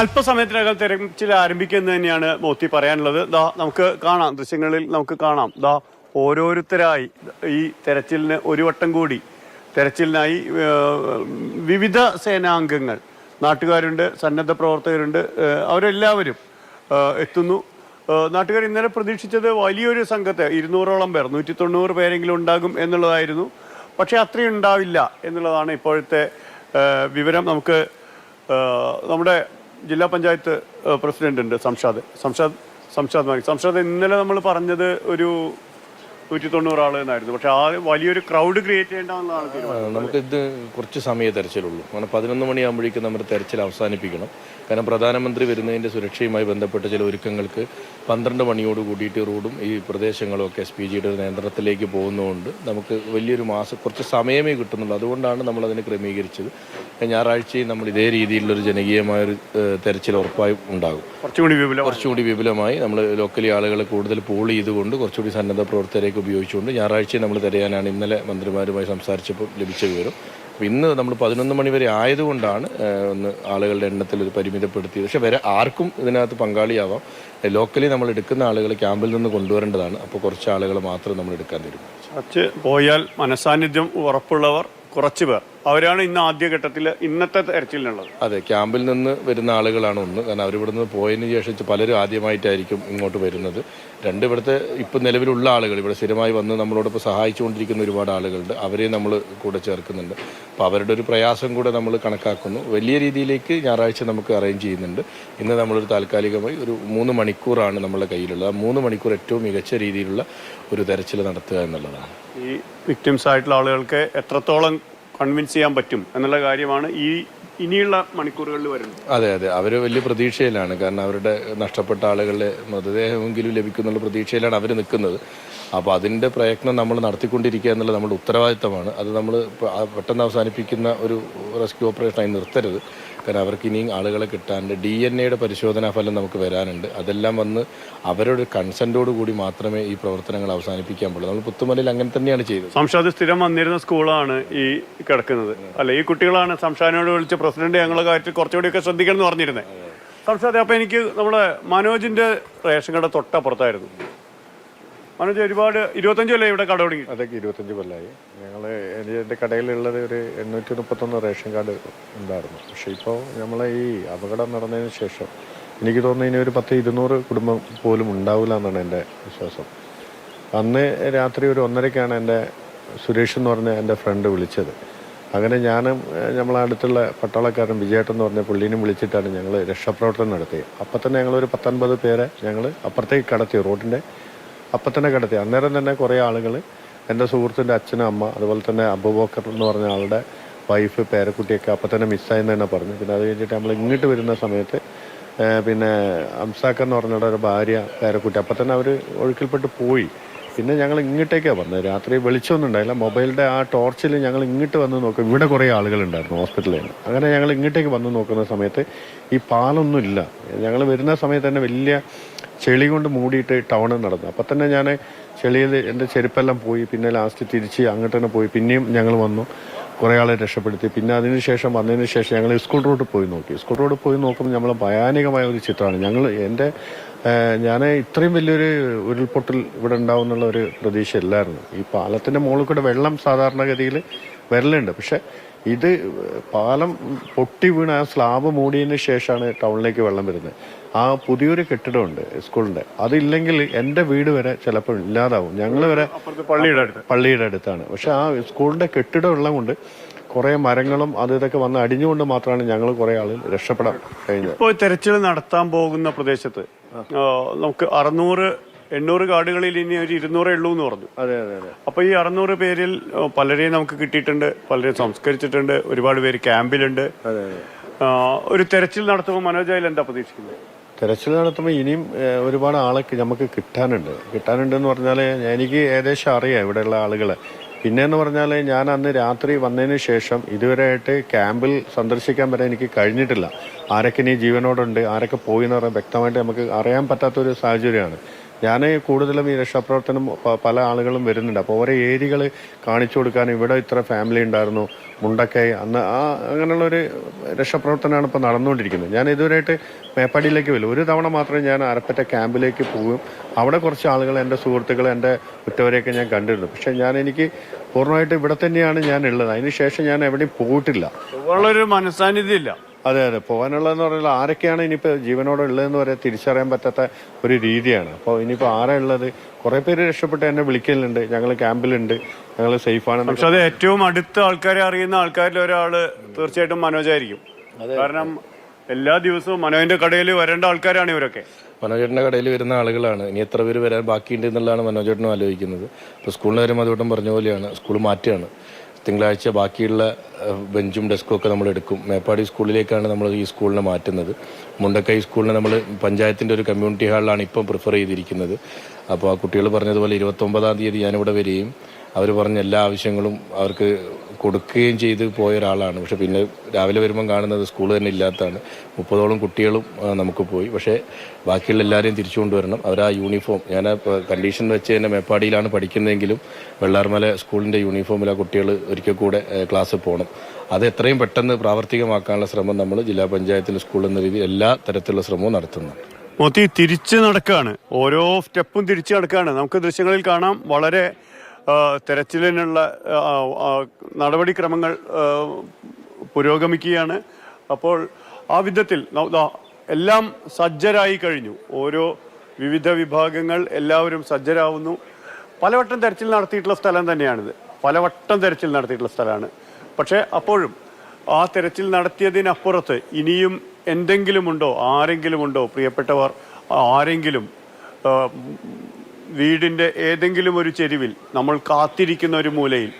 അല്പസമയത്തിനകം തെരച്ചിൽ ആരംഭിക്കുന്നത് തന്നെയാണ് മോത്തി പറയാനുള്ളത്. നമുക്ക് കാണാം, ദൃശ്യങ്ങളിൽ നമുക്ക് കാണാം. ഓരോരുത്തരായി ഈ തെരച്ചിലിന് ഒരു വട്ടം കൂടി തെരച്ചിലിനായി വിവിധ സേനാംഗങ്ങൾ, നാട്ടുകാരുണ്ട്, സന്നദ്ധ പ്രവർത്തകരുണ്ട്, അവരെല്ലാവരും എത്തുന്നു. നാട്ടുകാർ ഇന്നലെ പ്രതീക്ഷിച്ചത് വലിയൊരു സംഘത്തെ 200ഓളം പേർ, 190 പേരെങ്കിലും ഉണ്ടാകും എന്നുള്ളതായിരുന്നു. പക്ഷേ അത്രയും ഉണ്ടാവില്ല എന്നുള്ളതാണ് ഇപ്പോഴത്തെ വിവരം. നമുക്ക് നമ്മുടെ ജില്ലാ പഞ്ചായത്ത് പ്രസിഡന്റ് ഉണ്ട്, സംഷാദ്. ഇന്നലെ നമ്മൾ പറഞ്ഞത് ഒരു 190 ആൾ എന്നായിരുന്നു. പക്ഷെ ആ വലിയൊരു ക്രൗഡ് ക്രിയേറ്റ് ചെയ്യേണ്ടതെന്നാണ് തീരുമാനം. നമുക്കിത് കുറച്ച് സമയം തെരച്ചിലുള്ളൂ. കാരണം 11 മണിയാകുമ്പോഴേക്കും നമ്മുടെ തെരച്ചിൽ അവസാനിപ്പിക്കണം. കാരണം പ്രധാനമന്ത്രി വരുന്നതിൻ്റെ സുരക്ഷയുമായി ബന്ധപ്പെട്ട ചില ഒരുക്കങ്ങൾക്ക് 12 മണിയോട് കൂടിയിട്ട് റോഡും ഈ പ്രദേശങ്ങളും ഒക്കെ SPGയുടെ നിയന്ത്രണത്തിലേക്ക് പോകുന്നതുകൊണ്ട് നമുക്ക് വലിയൊരു കുറച്ച് സമയമേ കിട്ടുന്നുള്ളൂ. അതുകൊണ്ടാണ് നമ്മളതിനെ ക്രമീകരിച്ചത്. ഞായറാഴ്ചയും നമ്മൾ ഇതേ രീതിയിലുള്ളൊരു ജനകീയമായൊരു തെരച്ചിൽ ഉറപ്പായും ഉണ്ടാകും. കുറച്ചുകൂടി വിപുലമായി നമ്മൾ ലോക്കലി ആളുകളെ കൂടുതൽ പൂൾ ചെയ്തുകൊണ്ട് കുറച്ചുകൂടി സന്നദ്ധ പ്രവർത്തകരെയൊക്കെ ഉപയോഗിച്ചുകൊണ്ട് ഞായറാഴ്ചയും നമ്മൾ തിരയാനാണ് ഇന്നലെ മന്ത്രിമാരുമായി സംസാരിച്ചപ്പോൾ ലഭിച്ച വിവരം. ഇന്ന് നമ്മൾ 11 മണി വരെ ആയതുകൊണ്ടാണ് ഒന്ന് ആളുകളുടെ എണ്ണത്തിൽ ഒരു പരിമിതപ്പെടുത്തിയത്. പക്ഷെ ആർക്കും ഇതിനകത്ത് പങ്കാളിയാവാം. ലോക്കലി നമ്മൾ എടുക്കുന്ന ആളുകൾ ക്യാമ്പിൽ നിന്ന് കൊണ്ടുവരേണ്ടതാണ്. അപ്പോൾ കുറച്ച് ആളുകൾ മാത്രം നമ്മൾ എടുക്കാൻ തീരുമാനിച്ചു. പോയാൽ മനസാന്നിധ്യം ഉറപ്പുള്ളവർ കുറച്ച് പേർ, അവരാണ് ഇന്ന് ആദ്യഘട്ടത്തിൽ ഇന്നത്തെ തെരച്ചിലിനുള്ളത്. അതെ, ക്യാമ്പിൽ നിന്ന് വരുന്ന ആളുകളാണ് ഒന്ന്. കാരണം അവരിവിടെ നിന്ന് പോയതിന് ശേഷം പലരും ആദ്യമായിട്ടായിരിക്കും ഇങ്ങോട്ട് വരുന്നത്. രണ്ട്, ഇവിടുത്തെ ഇപ്പം നിലവിലുള്ള ആളുകൾ, ഇവിടെ സ്ഥിരമായി വന്ന് നമ്മളോടൊപ്പം സഹായിച്ചുകൊണ്ടിരിക്കുന്ന ഒരുപാട് ആളുകളുണ്ട്. അവരെയും നമ്മൾ കൂടെ ചേർക്കുന്നുണ്ട്. അപ്പോൾ അവരുടെ ഒരു പ്രയാസം കൂടെ നമ്മൾ കണക്കാക്കുന്നു. വലിയ രീതിയിലേക്ക് ഞായറാഴ്ച നമുക്ക് അറേഞ്ച് ചെയ്യുന്നുണ്ട്. ഇന്ന് നമ്മളൊരു താൽക്കാലികമായി ഒരു 3 മണിക്കൂറാണ് നമ്മുടെ കയ്യിലുള്ളത്. ആ 3 മണിക്കൂർ ഏറ്റവും മികച്ച രീതിയിലുള്ള ഒരു തെരച്ചിൽ നടത്തുക എന്നുള്ളതാണ്. ഈ വിക്ടിംസ് ആയിട്ടുള്ള ആളുകൾക്ക് എത്രത്തോളം കൺവിൻസ് ചെയ്യാൻ പറ്റും എന്നുള്ള കാര്യമാണ് ഈ ഇനിയുള്ള മണിക്കൂറുകളിൽ വരുന്നത്. അതെ, അവർ വലിയ പ്രതീക്ഷയിലാണ്. കാരണം അവരുടെ നഷ്ടപ്പെട്ട ആളുകളുടെ മൃതദേഹമെങ്കിലും ലഭിക്കുന്നുള്ള പ്രതീക്ഷയിലാണ് അവർ നിൽക്കുന്നത്. അപ്പോൾ അതിൻ്റെ പ്രയത്നം നമ്മൾ നടത്തിക്കൊണ്ടിരിക്കുക എന്നുള്ളത് നമ്മുടെ ഉത്തരവാദിത്തമാണ്. അത് നമ്മൾ പെട്ടെന്ന് അവസാനിപ്പിക്കുന്ന ഒരു റെസ്ക്യൂ ഓപ്പറേഷനായി നിർത്തരുത്. കാരണം അവർക്ക് ഇനിയും ആളുകളെ കിട്ടാനുണ്ട്. DNA പരിശോധനാ ഫലം നമുക്ക് വരാനുണ്ട്. അതെല്ലാം വന്ന് അവരുടെ കൺസെൻറ്റോട് കൂടി മാത്രമേ ഈ പ്രവർത്തനങ്ങൾ അവസാനിപ്പിക്കാൻ പാടുള്ളൂ. നമ്മൾ പുത്തുമലയിൽ അങ്ങനെ തന്നെയാണ് ചെയ്തത്. സംഷാദ് സ്ഥിരം വന്നിരുന്ന സ്കൂളാണ് ഈ കിടക്കുന്നത്, അല്ല? ഈ കുട്ടികളാണ് സംഷാദിനോട് വിളിച്ച് പ്രസിഡന്റ് ഞങ്ങളെ കാര്യത്തിൽ കുറച്ചുകൂടിയൊക്കെ ശ്രദ്ധിക്കണം എന്ന് പറഞ്ഞിരുന്നത്. സംഷാദ്, അപ്പോൾ എനിക്ക് നമ്മുടെ മനോജിൻ്റെ റേഷൻ കട തൊട്ടപ്പുറത്തായിരുന്നു. മനോജ്, ഒരുപാട് 25 കൊല്ലം ഇവിടെ കട തുടങ്ങി? അതൊക്കെ 25 കൊല്ലമായി. എൻ്റെ കടയിലുള്ളത് ഒരു 831 റേഷൻ കാർഡ് ഉണ്ടായിരുന്നു. പക്ഷേ ഇപ്പോൾ നമ്മളെ ഈ അപകടം നടന്നതിന് ശേഷം എനിക്ക് തോന്നുന്നു ഇനി ഒരു 10-200 കുടുംബം പോലും ഉണ്ടാവില്ല എന്നാണ് എൻ്റെ വിശ്വാസം. അന്ന് രാത്രി ഒരു 1:30ക്കാണ് എൻ്റെ സുരേഷ് എന്ന് പറഞ്ഞ എൻ്റെ ഫ്രണ്ട് വിളിച്ചത്. അങ്ങനെ ഞാനും നമ്മളെ അടുത്തുള്ള പട്ടാളക്കാരൻ വിജയേട്ടൻ എന്ന് പറഞ്ഞ പുള്ളീനും വിളിച്ചിട്ടാണ് ഞങ്ങൾ രക്ഷാപ്രവർത്തനം നടത്തിയത്. അപ്പം തന്നെ ഞങ്ങളൊരു 19 പേരെ ഞങ്ങൾ അപ്പുറത്തേക്ക് കടത്തി, റോഡിൻ്റെ അപ്പം തന്നെ കിടത്തി. അന്നേരം തന്നെ കുറേ ആളുകൾ, എൻ്റെ സുഹൃത്തിൻ്റെ അച്ഛനും അമ്മ, അതുപോലെ തന്നെ അബൂബക്കർ എന്ന് പറഞ്ഞ ആളുടെ വൈഫ്, പേരക്കുട്ടിയൊക്കെ അപ്പം തന്നെ മിസ്സായെന്ന് തന്നെ പറഞ്ഞു. പിന്നെ അത് കഴിഞ്ഞിട്ട് നമ്മൾ ഇങ്ങോട്ട് വരുന്ന സമയത്ത് പിന്നെ അംസാക്ക എന്ന് പറഞ്ഞ ഒരു ഭാര്യ, പേരക്കുട്ടി, അപ്പം തന്നെ അവർ ഒഴുക്കിൽപ്പെട്ട് പോയി. പിന്നെ ഞങ്ങൾ ഇങ്ങോട്ടേക്കാണ് വന്നത്. രാത്രി വെളിച്ചമൊന്നും ഉണ്ടായില്ല. മൊബൈലിൻ്റെ ആ ടോർച്ചിൽ ഞങ്ങൾ ഇങ്ങോട്ട് വന്ന് നോക്കും. ഇവിടെ കുറേ ആളുകളുണ്ടായിരുന്നു ഹോസ്പിറ്റലിൽ. അങ്ങനെ ഞങ്ങൾ ഇങ്ങോട്ടേക്ക് വന്ന് നോക്കുന്ന സമയത്ത് ഈ പാലൊന്നും ഇല്ല. ഞങ്ങൾ വരുന്ന സമയത്ത് തന്നെ വലിയ ചെളി കൊണ്ട് മൂടിയിട്ട് ടൗണിൽ നടന്നു. അപ്പം തന്നെ ഞാൻ ചെളിയിൽ എൻ്റെ ചെരുപ്പെല്ലാം പോയി. പിന്നെ ലാസ്റ്റ് തിരിച്ച് അങ്ങോട്ട് തന്നെ പോയി. പിന്നെയും ഞങ്ങൾ വന്നു, കുറേ ആളെ രക്ഷപ്പെടുത്തി. പിന്നെ വന്നതിന് ശേഷം ഞങ്ങൾ സ്കൂൾ റോഡിൽ പോയി നോക്കി. സ്കൂൾ റോഡിൽ പോയി നോക്കുമ്പോൾ നമ്മൾ ഭയാനകമായ ഒരു ചിത്രമാണ്. ഞാൻ ഇത്രയും വലിയൊരു ഉരുൾപൊട്ടൽ ഇവിടെ ഉണ്ടാവും എന്നുള്ള ഒരു പ്രതീക്ഷ ഇല്ലായിരുന്നു. ഈ പാലത്തിൻ്റെ മുകളിൽ കൂടെ വെള്ളം സാധാരണഗതിയിൽ വരലുണ്ട്. പക്ഷെ ഇത് പാലം പൊട്ടി വീണ് ആ സ്ലാബ് മൂടിയതിന് ശേഷമാണ് ടൗണിലേക്ക് വെള്ളം വരുന്നത്. ആ പുതിയൊരു കെട്ടിടമുണ്ട് സ്കൂളിൻ്റെ, അതില്ലെങ്കിൽ എൻ്റെ വീട് വരെ ചിലപ്പോൾ ഇല്ലാതാവും. ഞങ്ങൾ വരെ പള്ളിയുടെ അടുത്താണ്. പക്ഷെ ആ സ്കൂളിൻ്റെ കെട്ടിടം ഉള്ളത് കൊണ്ട് കുറേ മരങ്ങളും ഇതൊക്കെ വന്ന് അടിഞ്ഞുകൊണ്ട് മാത്രമാണ് ഞങ്ങൾ കുറേ ആളുകൾ രക്ഷപ്പെടാൻ കഴിഞ്ഞത്. ഇപ്പോൾ തെരച്ചിൽ നടത്താൻ പോകുന്ന പ്രദേശത്ത് നമുക്ക് 600-800 കാർഡുകളിൽ ഇനി ഒരു 200 ഉള്ളൂ എന്ന് പറഞ്ഞു. അതെ. അപ്പോൾ ഈ 600 പേരിൽ പലരെയും നമുക്ക് കിട്ടിയിട്ടുണ്ട്, പലരെയും സംസ്കരിച്ചിട്ടുണ്ട്, ഒരുപാട് പേര് ക്യാമ്പിലുണ്ട്. ഒരു തെരച്ചിൽ നടത്തുമ്പോൾ മനോജ്, അതിൽ എന്താ പ്രതീക്ഷിക്കുന്നത്? തെരച്ചിൽ നടത്തുമ്പോൾ ഇനിയും ഒരുപാട് ആളൊക്കെ നമുക്ക് കിട്ടാനുണ്ടെന്ന് പറഞ്ഞാൽ എനിക്ക് ഏകദേശം അറിയാം ഇവിടെയുള്ള ആളുകളെ. പിന്നെയെന്ന് പറഞ്ഞാൽ ഞാൻ അന്ന് രാത്രി വന്നതിന് ശേഷം ഇതുവരെയായിട്ട് ക്യാമ്പിൽ സന്ദർശിക്കാൻ വരെ എനിക്ക് കഴിഞ്ഞിട്ടില്ല. ആരൊക്കെ ഇനി ജീവനോടുണ്ട്, ആരൊക്കെ പോയി എന്ന് പറയാൻ വ്യക്തമായിട്ട് നമുക്ക് അറിയാൻ പറ്റാത്തൊരു സാഹചര്യമാണ്. ഞാൻ കൂടുതലും ഈ രക്ഷാപ്രവർത്തനം പല ആളുകളും വരുന്നുണ്ട്. അപ്പോൾ ഓരോ ഏരിയകൾ കാണിച്ചു കൊടുക്കാൻ ഇവിടെ ഇത്ര ഫാമിലി ഉണ്ടായിരുന്നു, മുണ്ടക്കൈ അന്ന് അങ്ങനെയുള്ളൊരു രക്ഷാപ്രവർത്തനമാണ് ഇപ്പോൾ നടന്നുകൊണ്ടിരിക്കുന്നത്. ഞാൻ ഇതുവരെയായിട്ട് മേപ്പാടിയിലേക്ക് വരും. ഒരു തവണ മാത്രമേ ഞാൻ അരപ്പറ്റ ക്യാമ്പിലേക്ക് പോകും. അവിടെ കുറച്ച് ആളുകൾ, എൻ്റെ സുഹൃത്തുക്കൾ, എൻ്റെ ഉറ്റവരെയൊക്കെ ഞാൻ കണ്ടിരുന്നു. പക്ഷേ എനിക്ക് പൂർണ്ണമായിട്ട് ഇവിടെ തന്നെയാണ് ഞാൻ ഉള്ളത്. അതിന് ശേഷം ഞാൻ എവിടെയും പോയിട്ടില്ല. ഉള്ളൊരു മനസ്സാന്നിധ്യമില്ല. അതെ, പോകാനുള്ളതെന്ന് പറഞ്ഞാൽ ആരൊക്കെയാണ് ഇനിയിപ്പോൾ ജീവനോടെ ഉള്ളതെന്ന് വരെ തിരിച്ചറിയാൻ പറ്റാത്ത ഒരു രീതിയാണ്. അപ്പോൾ ഇനിയിപ്പോൾ ആരാ ഉള്ളത്? കുറേ പേര് രക്ഷപ്പെട്ട് എന്നെ വിളിക്കലുണ്ട്, ഞങ്ങൾ ക്യാമ്പിലുണ്ട്, ഞങ്ങൾ സേഫാണ്. പക്ഷെ അത് ഏറ്റവും അടുത്ത ആൾക്കാരെ അറിയുന്ന ആൾക്കാരിൽ ഒരാള് തീർച്ചയായിട്ടും മനോജായിരിക്കും. കാരണം എല്ലാ ദിവസവും മനോജിന്റെ കടയിൽ വരേണ്ട ആൾക്കാരാണ് ഇവരൊക്കെ. മനോജേട്ടൻ്റെ കടയിൽ വരുന്ന ആളുകളാണ്. ഇനി എത്ര പേര് വരാൻ ബാക്കിയുണ്ട് എന്നുള്ളതാണ് മനോജേട്ടനും ആലോചിക്കുന്നത്. ഇപ്പോൾ സ്കൂളിന് കാര്യം അതുകൊണ്ടും പറഞ്ഞ പോലെയാണ്, സ്കൂൾ മാറ്റുകയാണ്. തിങ്കളാഴ്ച ബാക്കിയുള്ള ബെഞ്ചും ഡെസ്കും ഒക്കെ നമ്മൾ എടുക്കും. മേപ്പാടി സ്കൂളിലേക്കാണ് നമ്മൾ ഈ സ്കൂളിനെ മാറ്റുന്നത്. മുണ്ടക്കൈ സ്കൂളിനെ നമ്മൾ പഞ്ചായത്തിൻ്റെ ഒരു കമ്മ്യൂണിറ്റി ഹാളിലാണ് ഇപ്പം പ്രിഫർ ചെയ്തിരിക്കുന്നത്. അപ്പോൾ ആ കുട്ടികൾ പറഞ്ഞതുപോലെ 29-ാം തീയതി ഞാനിവിടെ വരികയും അവർ പറഞ്ഞ എല്ലാ ആവശ്യങ്ങളും അവർക്ക് കൊടുക്കുകയും ചെയ്ത് പോയ ഒരാളാണ്. പക്ഷെ പിന്നെ രാവിലെ വരുമ്പം കാണുന്നത് സ്കൂൾ തന്നെ ഇല്ലാത്തതാണ്. 30ഓളം കുട്ടികളും നമുക്ക് പോയി. പക്ഷേ ബാക്കിയുള്ള എല്ലാവരെയും തിരിച്ചു കൊണ്ടുവരണം. അവർ ആ യൂണിഫോം, ഞാൻ കണ്ടീഷൻ വെച്ച് തന്നെ മേപ്പാടിയിലാണ് പഠിക്കുന്നതെങ്കിലും വെള്ളാർമല സ്കൂളിൻ്റെ യൂണിഫോമിൽ ആ കുട്ടികൾ ഒരിക്കൽ കൂടെ ക്ലാസ്സിൽ പോകണം. അത് എത്രയും പെട്ടെന്ന് പ്രാവർത്തികമാക്കാനുള്ള ശ്രമം നമ്മൾ ജില്ലാ പഞ്ചായത്തിൽ സ്കൂൾ എന്ന രീതിയിൽ എല്ലാ തരത്തിലുള്ള ശ്രമവും നടത്തുന്നുണ്ട്. മൊത്തി തിരിച്ച് നടക്കുകയാണ്, ഓരോ സ്റ്റെപ്പും തിരിച്ച് നടക്കുകയാണ്. നമുക്ക് ദൃശ്യങ്ങളിൽ കാണാം വളരെ തെരച്ചിലിനുള്ള നടപടിക്രമങ്ങൾ പുരോഗമിക്കുകയാണ്. അപ്പോൾ ആ വിധത്തിൽ എല്ലാം സജ്ജരായി കഴിഞ്ഞു. ഓരോ വിവിധ വിഭാഗങ്ങൾ എല്ലാവരും സജ്ജരാവുന്നു. പലവട്ടം തെരച്ചിൽ നടത്തിയിട്ടുള്ള സ്ഥലം തന്നെയാണിത്, പലവട്ടം തെരച്ചിൽ നടത്തിയിട്ടുള്ള സ്ഥലമാണ്. പക്ഷേ അപ്പോഴും ആ തെരച്ചിൽ നടത്തിയതിനപ്പുറത്ത് ഇനിയും എന്തെങ്കിലുമുണ്ടോ, ആരെങ്കിലുമുണ്ടോ, പ്രിയപ്പെട്ടവർ ആരെങ്കിലും വീടിൻ്റെ ഏതെങ്കിലും ഒരു ചെരുവിൽ, നമ്മൾ കാത്തിരിക്കുന്ന ഒരു മൂലയിൽ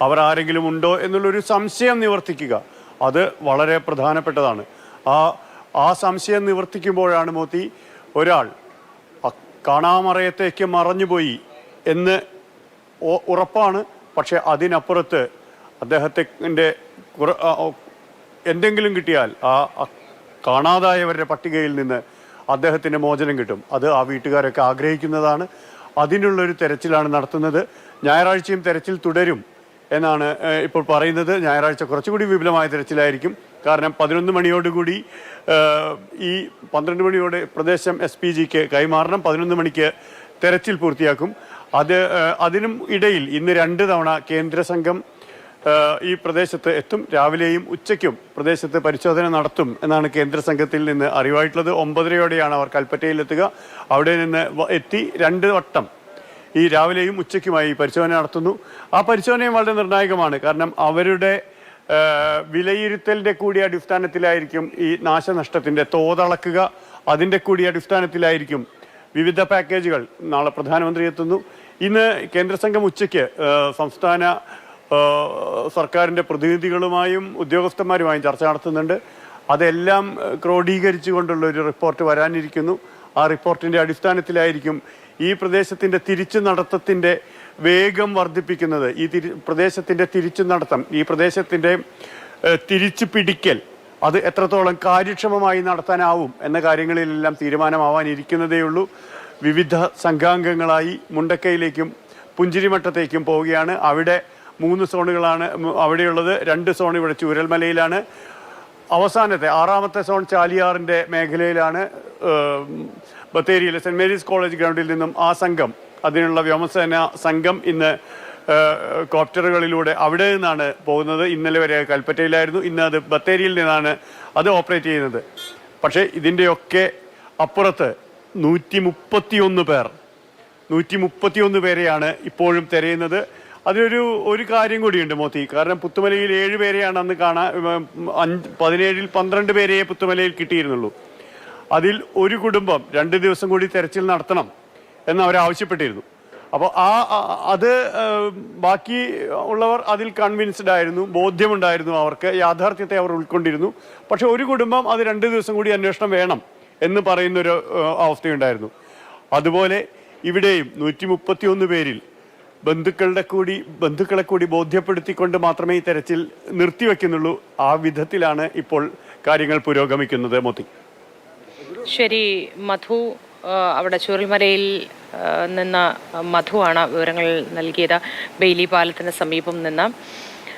അവർ ആരെങ്കിലും ഉണ്ടോ എന്നുള്ളൊരു സംശയം നിവർത്തിക്കുക, അത് വളരെ പ്രധാനപ്പെട്ടതാണ്. ആ സംശയം നിവർത്തിക്കുമ്പോഴാണ് മോത്തി ഒരാൾ കാണാമറയത്തേക്ക് മറഞ്ഞുപോയി എന്ന് ഉറപ്പാണ്. പക്ഷെ അതിനപ്പുറത്ത് അദ്ദേഹത്തിൻ്റെ എന്തെങ്കിലും കിട്ടിയാൽ ആ കാണാതായവരുടെ പട്ടികയിൽ നിന്ന് അദ്ദേഹത്തിന് മോചനം കിട്ടും. അത് ആ വീട്ടുകാരൊക്കെ ആഗ്രഹിക്കുന്നതാണ്. അതിനുള്ളൊരു തെരച്ചിലാണ് നടത്തുന്നത്. ഞായറാഴ്ചയും തെരച്ചിൽ തുടരും എന്നാണ് ഇപ്പോൾ പറയുന്നത്. ഞായറാഴ്ച കുറച്ചുകൂടി വിപുലമായ തെരച്ചിലായിരിക്കും. കാരണം 11 മണിയോടുകൂടി ഈ 12 മണിയോടെ പ്രദേശം SPGക്ക് കൈമാറണം. 11 മണിക്ക് തെരച്ചിൽ പൂർത്തിയാക്കും. അതിനും ഇടയിൽ ഇന്ന് 2 തവണ കേന്ദ്ര സംഘം ഈ പ്രദേശത്ത് എത്തും. രാവിലെയും ഉച്ചയ്ക്കും പ്രദേശത്ത് പരിശോധന നടത്തും എന്നാണ് കേന്ദ്ര സംഘത്തിൽ നിന്ന് അറിവായിട്ടുള്ളത്. 9:30-യോടെയാണ് അവർ കൽപ്പറ്റയിലെത്തുക. അവിടെ നിന്ന് എത്തി 2 വട്ടം ഈ രാവിലെയും ഉച്ചയ്ക്കുമായി പരിശോധന നടത്തുന്നു. ആ പരിശോധനയും വളരെ നിർണായകമാണ്. കാരണം അവരുടെ വിലയിരുത്തലിൻ്റെ കൂടി അടിസ്ഥാനത്തിലായിരിക്കും ഈ നാശനഷ്ടത്തിൻ്റെ തോതളക്കുക. അതിൻ്റെ കൂടി അടിസ്ഥാനത്തിലായിരിക്കും വിവിധ പാക്കേജുകൾ. നാളെ പ്രധാനമന്ത്രി എത്തുന്നു. ഇന്ന് കേന്ദ്ര സംഘം ഉച്ചയ്ക്ക് സംസ്ഥാന സർക്കാരിൻ്റെ പ്രതിനിധികളുമായും ഉദ്യോഗസ്ഥന്മാരുമായും ചർച്ച നടത്തുന്നുണ്ട്. അതെല്ലാം ക്രോഡീകരിച്ചുകൊണ്ടുള്ള ഒരു റിപ്പോർട്ട് വരാനിരിക്കുന്നു. ആ റിപ്പോർട്ടിൻ്റെ അടിസ്ഥാനത്തിലായിരിക്കും ഈ പ്രദേശത്തിൻ്റെ തിരിച്ചു നടത്തത്തിൻ്റെ വേഗം വർദ്ധിപ്പിക്കുന്നത്. ഈ പ്രദേശത്തിൻ്റെ തിരിച്ചു നടത്തം, ഈ പ്രദേശത്തിൻ്റെ തിരിച്ചു പിടിക്കൽ, അത് എത്രത്തോളം കാര്യക്ഷമമായി നടത്താനാവും എന്ന കാര്യങ്ങളിലെല്ലാം തീരുമാനമാവാനിരിക്കുന്നതേയുള്ളൂ. വിവിധ സംഘാംഗങ്ങളായി മുണ്ടക്കൈയിലേക്കും പുഞ്ചിരിമട്ടത്തേക്കും പോവുകയാണ്. അവിടെ 3 സോണുകളാണ് അവിടെയുള്ളത്. 2 സോൺ ഇവിടെ ചൂരൽമലയിലാണ്. അവസാനത്തെ 6ാമത്തെ സോൺ ചാലിയാറിൻ്റെ മേഖലയിലാണ്. ബത്തേരിയിലെ സെൻറ് മേരീസ് കോളേജ് ഗ്രൗണ്ടിൽ നിന്നും ആ സംഘം, അതിനുള്ള വ്യോമസേന സംഘം ഇന്ന് കോപ്റ്ററുകളിലൂടെ അവിടെ നിന്നാണ് പോകുന്നത്. ഇന്നലെ വരെ കൽപ്പറ്റയിലായിരുന്നു, ഇന്ന് അത് ബത്തേരിയിൽ നിന്നാണ് അത് ഓപ്പറേറ്റ് ചെയ്യുന്നത്. പക്ഷേ ഇതിൻ്റെയൊക്കെ അപ്പുറത്ത് 131 പേരെയാണ് ഇപ്പോഴും തിരയുന്നത്. ഒരു കാര്യം കൂടിയുണ്ട് മോത്തി. കാരണം പുത്തുമലയിൽ 7 പേരെയാണ് അന്ന് കാണാൻ, 17-ൽ 12 പേരെയേ പുത്തുമലയിൽ കിട്ടിയിരുന്നുള്ളൂ. അതിൽ ഒരു കുടുംബം 2 ദിവസം കൂടി തെരച്ചിൽ നടത്തണം എന്ന് അവർ ആവശ്യപ്പെട്ടിരുന്നു. അപ്പോൾ അത് ബാക്കി ഉള്ളവർ അതിൽ കൺവിൻസ്ഡ് ആയിരുന്നു, ബോധ്യമുണ്ടായിരുന്നു, അവർക്ക് യാഥാർത്ഥ്യത്തെ അവർ ഉൾക്കൊണ്ടിരുന്നു. പക്ഷെ ഒരു കുടുംബം അത് 2 ദിവസം കൂടി അന്വേഷണം വേണം എന്ന് പറയുന്നൊരു അവസ്ഥയുണ്ടായിരുന്നു. അതുപോലെ ഇവിടെയും 131 പേരിൽ ബന്ധുക്കളെ കൂടി ബോധ്യപ്പെടുത്തിക്കൊണ്ട് മാത്രമേ ഈ തെരച്ചിൽ നിർത്തിവെക്കുന്നുള്ളൂ. ആ വിധത്തിലാണ് ഇപ്പോൾ കാര്യങ്ങൾ പുരോഗമിക്കുന്നത്. മോത്തി, ശരി മധു, അവിടെ ചൂരൽമലയിൽ നിന്ന് മധുവാണ് വിവരങ്ങൾ നൽകിയത്. ബെയിലി പാലത്തിന് സമീപം നിന്ന്